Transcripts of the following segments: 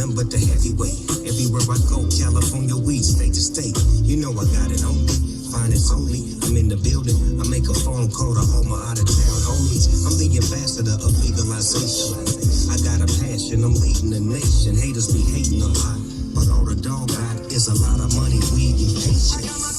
nothing but the heavyweight. Everywhere I go, California weed, state to state. You know I got it on me. Fine as only. I'm in the building. I make a phone call to all my out of town homies. I'm the ambassador of legalization. I got a passion. I'm leading the nation. Haters be hating a lot, but all the dog got is a lot of money, weed, and patience.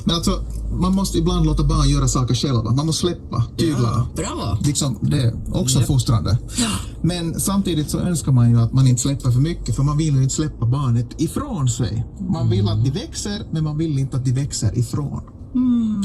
Men alltså, man måste ibland låta barn göra saker själva. Man måste släppa, tygla. Ja, bravo. Liksom, det är också fostrande. Ja. Men samtidigt så önskar man ju att man inte släpper för mycket, för man vill ju inte släppa barnet ifrån sig. Man vill att de växer, men man vill inte att de växer ifrån. Mm.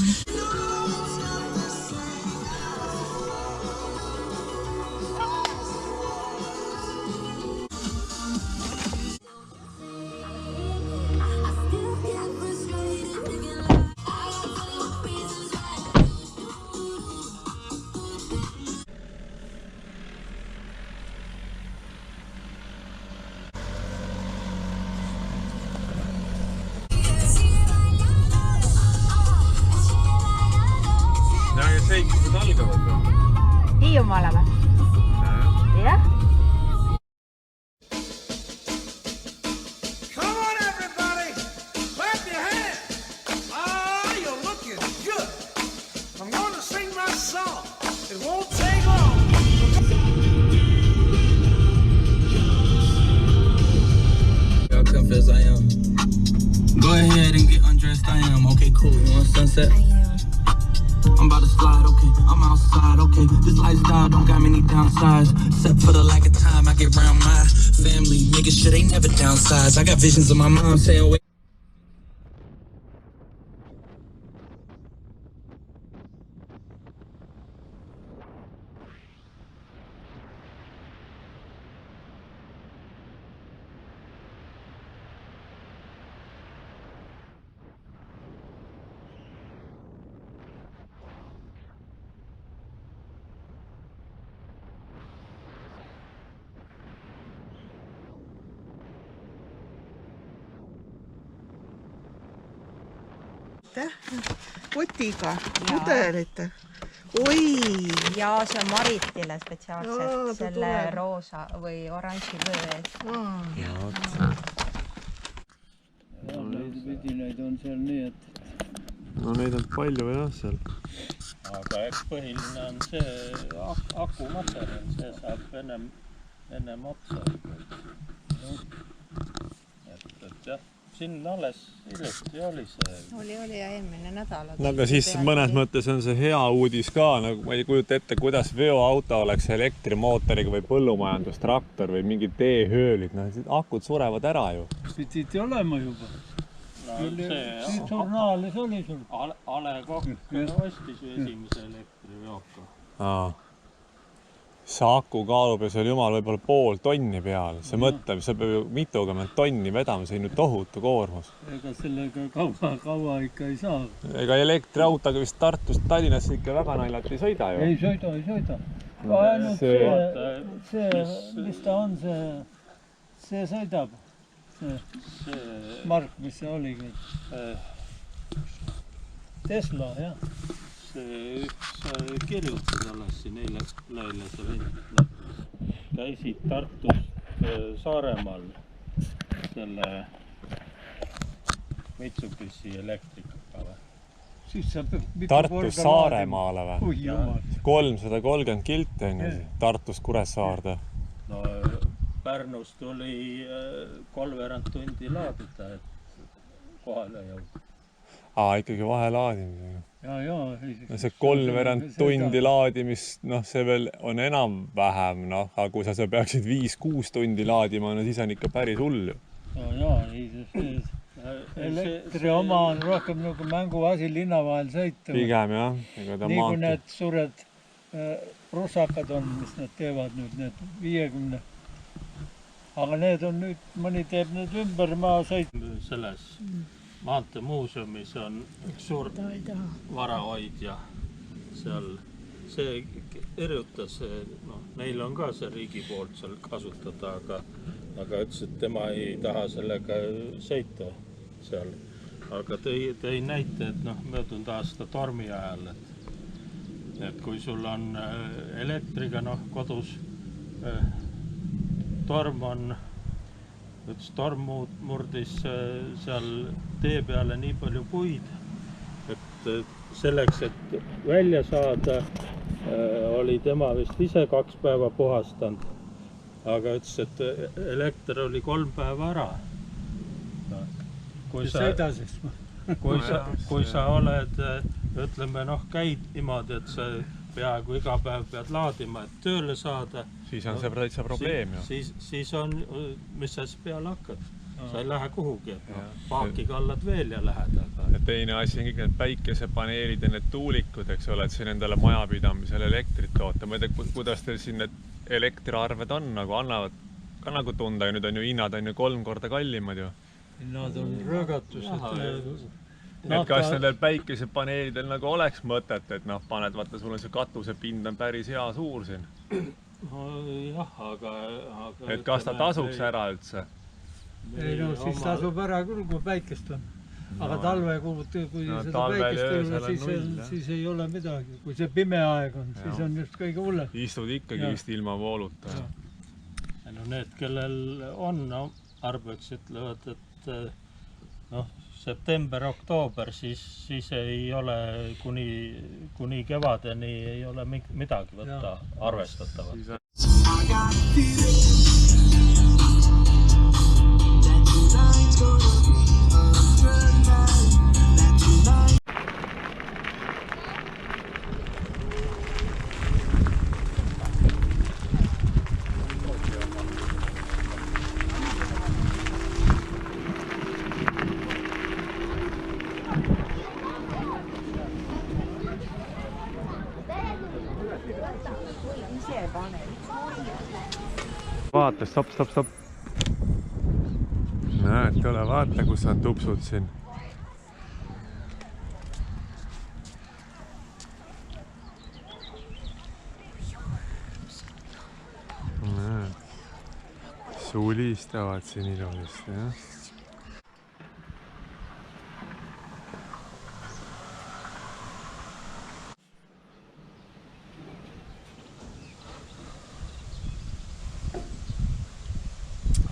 Hiiumaa lämä. Ja? Come on, everybody! Clap your hands! Ah, you're looking good! I'm going to sing my song. It won't take long. Y'all come as I am. Go ahead and get undressed, I am. Okay, cool. You want sunset? I'm about to slide, okay, I'm outside, okay. This lifestyle don't got many downsides. Except for the lack of time I get around my family. Niggas shit ain't never downsides. I got visions of my mom saying, wait. aitäh. Kotiga, pudelite. Oi! Ja see on Maritile spetsiaalselt Aa, ta selle tuleb. roosa või oranži vöö eest. Neid vidinaid on seal nii, et No neid on palju jah seal. aga eks põhiline on see akumaterjal, see saab ennem otsa. Et jah, siin alles hiljuti oli see. Oli ja eelmine nädal. No aga siis mõnes mõttes on see hea uudis ka, nagu ma ei kujuta ette, kuidas veoauto oleks elektrimootoriga või põllumajandustraktor või mingid teehöölid, noh, akud surevad ära ju. Pidid olema juba. No, see žurnaalis oli sul. A Le Coq ostis ju esimese elektriveoka. See aku kaalub ja seal jumal võib-olla 0,5 tonni peal. See mõtleb, see peab ju mitukümmend tonni vedama, see on ju tohutu koormus. Ega sellega kaua ikka ei saa. Ega elektriautoga vist Tartust Tallinnasse ikka väga naljalt ei sõida ju. Ei sõida. Ainult see, mis ta on, see sõidab. See Mark, mis see oligi? Tesla, jah. See üks kirjutas alles siin eile see vend. Käisid Tartust Saaremaal selle Mitsubishi elektrikaga. Tartust Saaremaale või? Oi jumal. 330 kilti on ju Tartust Kuressaarde. No Pärnust tuli 3/2 tundi laadida, et kohale jõuda. Ikkagi vahelaadimisega. Ja. No see 3/2 tundi laadimist, noh, see veel on enam-vähem, noh, aga kui sa peaksid 5-6 tundi laadima, no siis on ikka päris hull ju. Elektri oma on rohkem nagu mänguasi linna vahel sõita. Pigem jah. Nii kui need suured russakad on, mis nad teevad nüüd, need 50. Aga need on nüüd, mõni teeb need ümber maasõit. Selles maanteemuuseumis on üks suur varahoidja seal. See erjutas, neil on ka see riigi poolt seal kasutada, aga ütles, et tema ei taha sellega sõita seal. Aga tõi näite, et möödunud aasta tormi ajal, et kui sul on elektriga kodus torm murdis seal tee peale nii palju puid, et selleks, et välja saada, oli tema vist ise 2 päeva puhastanud, aga ütles, et elekter oli 3 päeva ära. Kui sa oled, ütleme, käid niimoodi, et sa peaaegu iga päev pead laadima, et tööle saada, siis on see täitsa probleem ju. Siis on, mis sa siis peale hakkad? Sa ei lähe kuhugi, et paaki kallad veel ja lähed. Ja teine asi on kõik need päikesepaneelid ja need tuulikud, eks ole, et siin endale majapidamisel elektrit toota. Ma ei tea, kuidas teil siin need elektriarved on, nagu annavad ka nagu tunda ja nüüd on ju hinnad on ju 3 korda kallimad ju. Hinnad on röögatus, et kas nendel päikesepaneelidel nagu oleks mõtet, et paned, vaata, sul on see katusepind on päris hea suur siin. Jah, aga... Et kas ta tasuks ära üldse? Ei siis tasub ära küll, kui päikest on. Aga talve kui seda päikest ei ole, siis ei ole midagi. Kui see pime aeg on, siis on just kõige hullem. Istud ikkagi vist ilma vooluta. Need, kellel on arbeks, ütlevad, et september-oktoober, siis ei ole kuni kevadeni ei ole midagi võtta arvestatavat. Vaata, stopp. Näed, tule vaata, kus on tupsud siin. Näed, sulistavad siin ilusti, jah.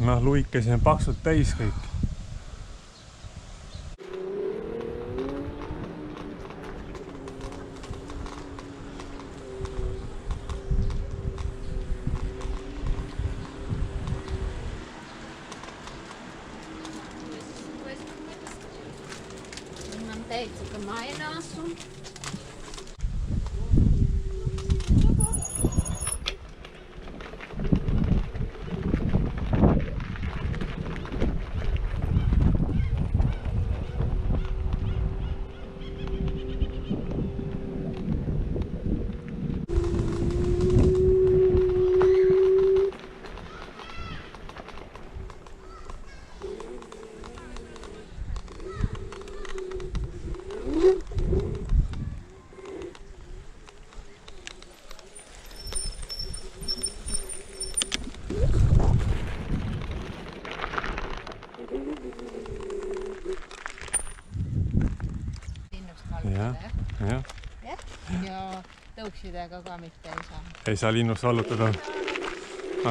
noh, luikesi on paksult täis kõik. Teicu, ka mainās un... Jah. Ja tõuksidega ka mitte ei saa. Ei saa linnus vallutada.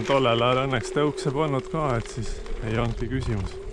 Tollel ajal õnneks tõukse polnud ka, et siis ei olnudki küsimus.